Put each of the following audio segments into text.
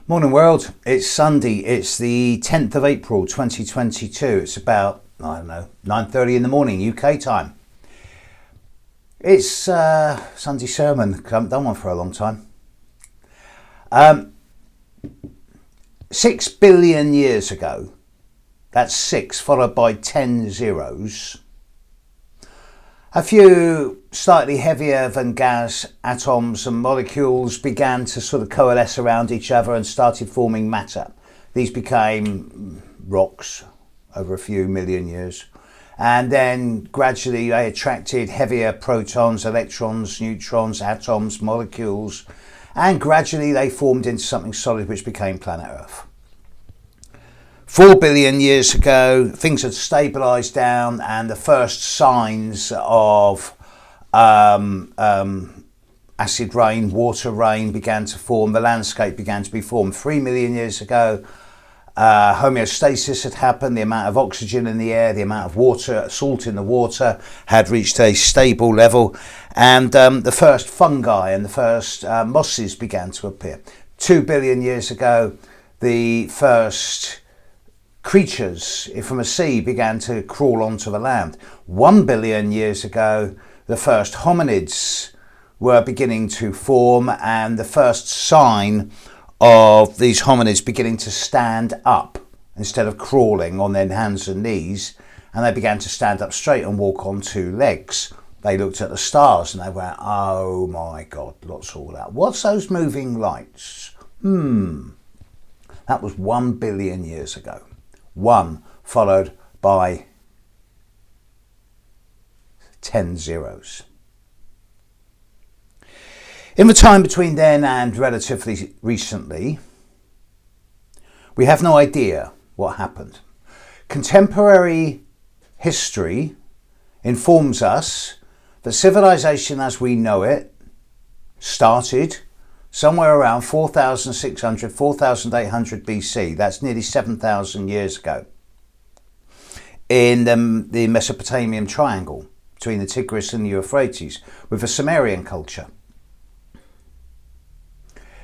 Morning world, it's Sunday, it's the 10th of April 2022, it's about, 9:30 in the morning UK time. It's Sunday sermon, I haven't done one for a long time. 6 billion years ago, that's 6 followed by 10 zeros, a few slightly heavier than gas atoms and molecules began to sort of coalesce around each other and started forming matter. These became rocks over a few million years. And then gradually they attracted heavier protons, electrons, neutrons, atoms, molecules, and gradually they formed into something solid which became planet Earth. 4 billion years ago, things had stabilised down and the first signs of acid rain, water rain began to form, the landscape began to be formed. 3 million years ago, homeostasis had happened, the amount of oxygen in the air, the amount of water, salt in the water had reached a stable level, and the first fungi and the first mosses began to appear. 2 billion years ago, the first creatures from a sea began to crawl onto the land. 1 billion years ago, the first hominids were beginning to form, and the first sign of these hominids beginning to stand up instead of crawling on their hands and knees, and they began to stand up straight and walk on two legs. They looked at the stars and they went, oh my God, what's all that? What's those moving lights? That was 1 billion years ago. 1 followed by 10 zeros. In the time between then and relatively recently, we have no idea what happened. Contemporary history informs us that civilization as we know it started somewhere around 4,600, 4,800 BC. That's nearly 7,000 years ago. In the Mesopotamian triangle between the Tigris and the Euphrates with the Sumerian culture.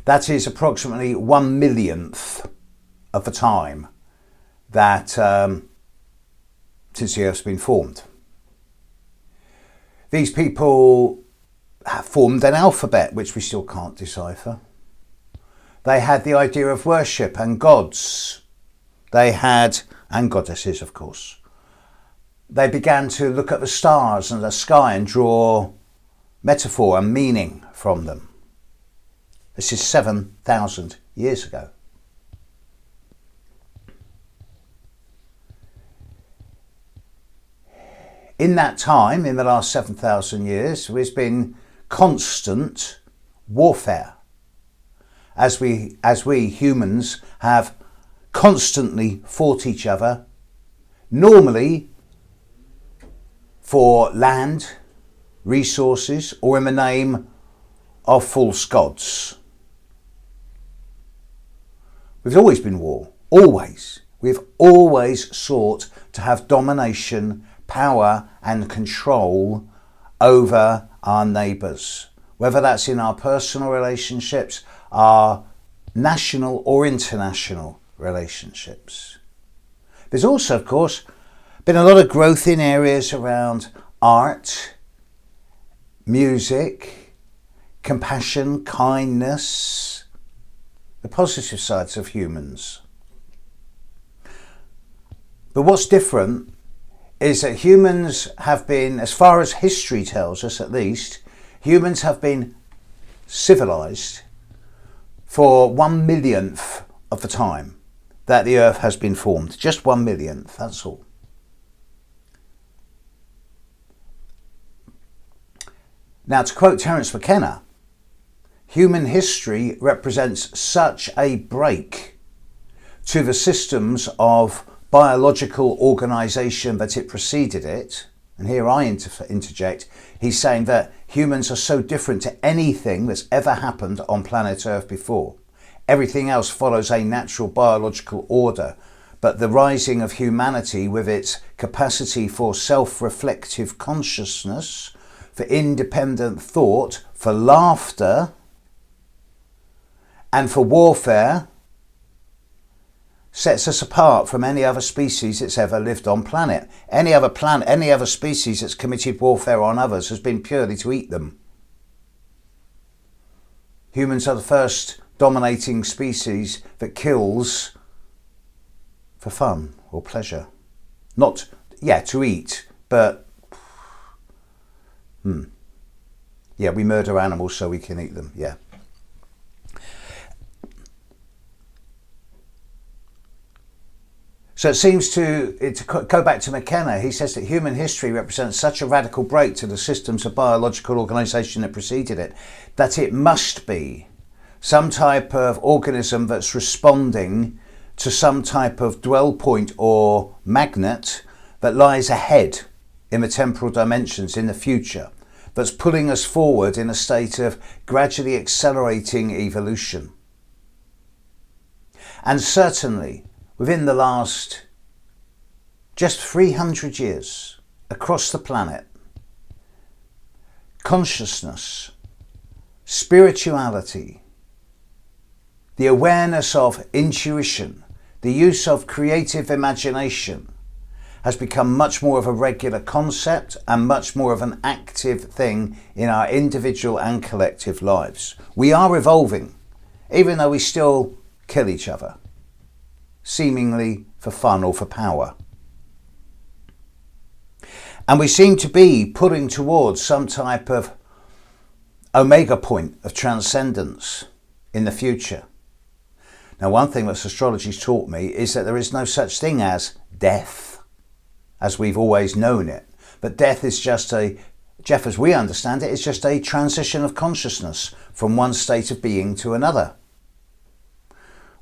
That is approximately 1/millionth of the time that since the Earth's been formed. These people have formed an alphabet which we still can't decipher. They had the idea of worship and gods. They had, and goddesses of course. They began to look at the stars and the sky and draw metaphor and meaning from them. This is 7,000 years ago. In that time, in the last 7,000 years, there's been constant warfare as we humans have constantly fought each other, normally for land, resources, or in the name of false gods. We've always been war, always. We've always sought to have domination, power and control over our neighbours, whether that's in our personal relationships, our national or international relationships. There's also, of course, been a lot of growth in areas around art, music, compassion, kindness, the positive sides of humans. But what's different is that humans have been, as far as history tells us at least, humans have been civilized for 1/millionth of the time that the Earth has been formed. Just 1/millionth, that's all. Now, to quote Terence McKenna, human history represents such a break to the systems of biological organisation that it preceded it, and here I interject, he's saying that humans are so different to anything that's ever happened on planet Earth before. Everything else follows a natural biological order, but the rising of humanity with its capacity for self-reflective consciousness, for independent thought, for laughter, and for warfare, sets us apart from any other species that's ever lived on planet. Any other species that's committed warfare on others has been purely to eat them. Humans are the first dominating species that kills for fun or pleasure. Not, to eat, but we murder animals so we can eat them, yeah. So it seems to go back to McKenna. He says that human history represents such a radical break to the systems of biological organisation that preceded it, that it must be some type of organism that's responding to some type of dwell point or magnet that lies ahead in the temporal dimensions in the future, that's pulling us forward in a state of gradually accelerating evolution. And certainly, within the last just 300 years across the planet, consciousness, spirituality, the awareness of intuition, the use of creative imagination has become much more of a regular concept and much more of an active thing in our individual and collective lives. We are evolving, even though we still kill each other, seemingly for fun or for power. And we seem to be pulling towards some type of omega point of transcendence in the future. Now, one thing that astrology's taught me is that there is no such thing as death, as we've always known it. But death is just Jeff, as we understand it, is just a transition of consciousness from one state of being to another,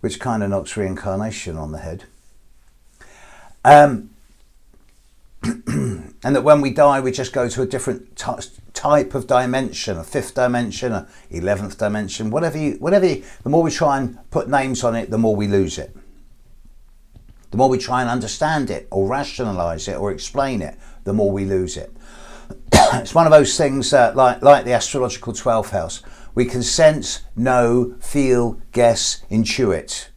which kind of knocks reincarnation on the head. And that when we die, we just go to a different type of dimension, a fifth dimension, a 11th dimension, whatever the more we try and put names on it, the more we lose it. The more we try and understand it or rationalize it or explain it, the more we lose it. It's one of those things that, like the astrological 12th house, we can sense, know, feel, guess, intuit,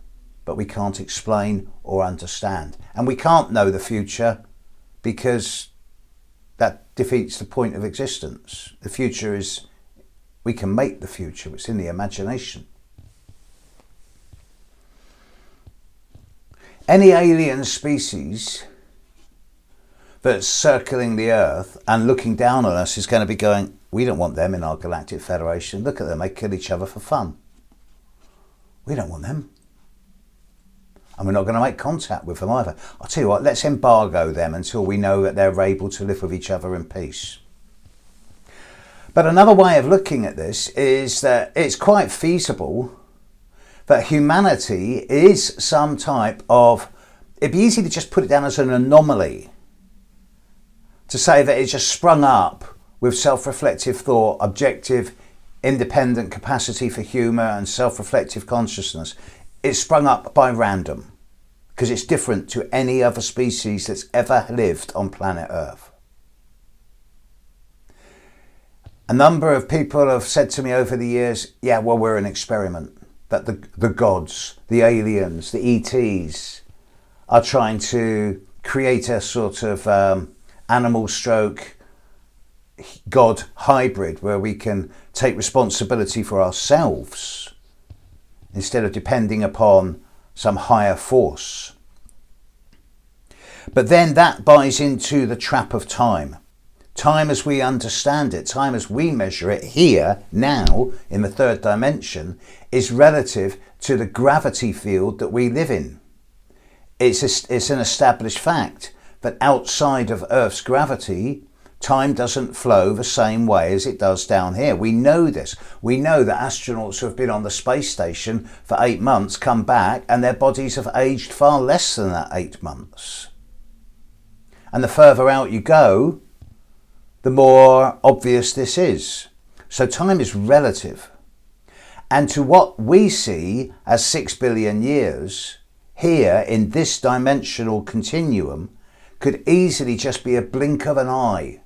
but we can't explain or understand. And we can't know the future because that defeats the point of existence. The future is, we can make the future, it's in the imagination. Any alien species that's circling the Earth and looking down on us is going to be going, we don't want them in our Galactic Federation. Look at them, they kill each other for fun. We don't want them. And we're not going to make contact with them either. I'll tell you what, let's embargo them until we know that they're able to live with each other in peace. But another way of looking at this is that it's quite feasible that humanity is some type of, it'd be easy to just put it down as an anomaly, to say that it just sprung up with self-reflective thought, objective, independent capacity for humour and self-reflective consciousness. It's sprung up by random because it's different to any other species that's ever lived on planet Earth. A number of people have said to me over the years, yeah, well, we're an experiment, that the gods, the aliens, the ETs are trying to create a sort of animal stroke God hybrid where we can take responsibility for ourselves instead of depending upon some higher force. But then that buys into the trap of time. Time as we understand it, time as we measure it here, now, in the third dimension, is relative to the gravity field that we live in. It's an established fact that outside of Earth's gravity, time doesn't flow the same way as it does down here. We know this. We know that astronauts who have been on the space station for 8 months come back and their bodies have aged far less than that 8 months. And the further out you go, the more obvious this is. So time is relative. And to what we see as 6 billion years, here in this dimensional continuum, could easily just be a blink of an eye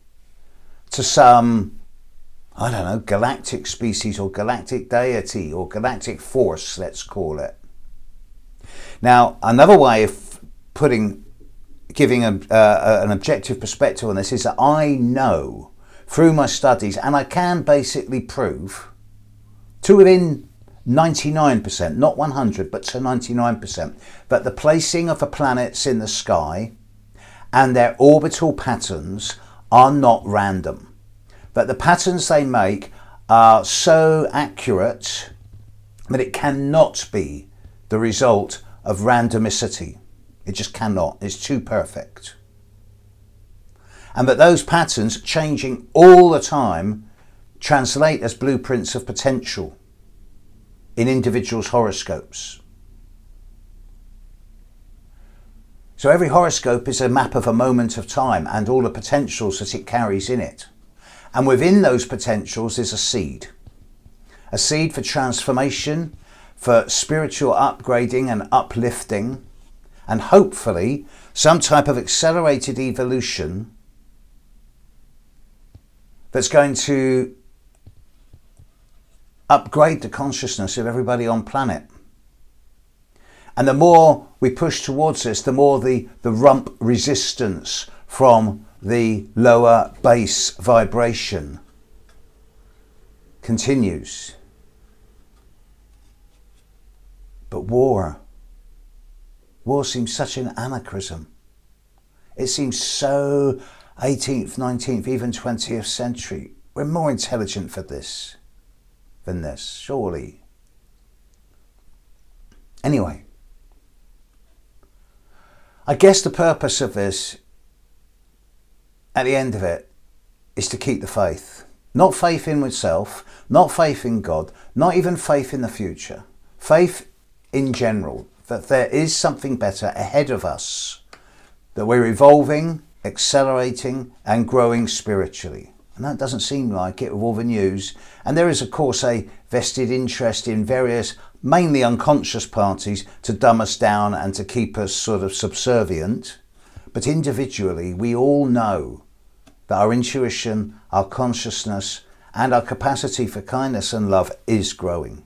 to some, I don't know, galactic species or galactic deity or galactic force, let's call it. Now, another way of giving an objective perspective on this is that I know through my studies, and I can basically prove to within 99%, not 100, but to 99%, that the placing of the planets in the sky and their orbital patterns are not random. That the patterns they make are so accurate that it cannot be the result of randomicity. It just cannot. It's too perfect. And that those patterns, changing all the time, translate as blueprints of potential in individuals' horoscopes. So every horoscope is a map of a moment of time and all the potentials that it carries in it. And within those potentials is a seed for transformation, for spiritual upgrading and uplifting, and hopefully some type of accelerated evolution that's going to upgrade the consciousness of everybody on planet. And the more we push towards this, the more the rump resistance from the lower base vibration continues. But war seems such an anachronism. It seems so 18th, 19th, even 20th century. We're more intelligent for this than this, surely. Anyway, I guess the purpose of this, at the end of it, is to keep the faith. Not faith in oneself, not faith in God, not even faith in the future. Faith in general, that there is something better ahead of us, that we're evolving, accelerating and growing spiritually. And that doesn't seem like it with all the news. And there is, of course, a vested interest in various, mainly unconscious parties to dumb us down and to keep us sort of subservient. But individually, we all know that our intuition, our consciousness, and our capacity for kindness and love is growing.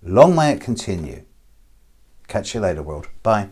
Long may it continue. Catch you later, world. Bye.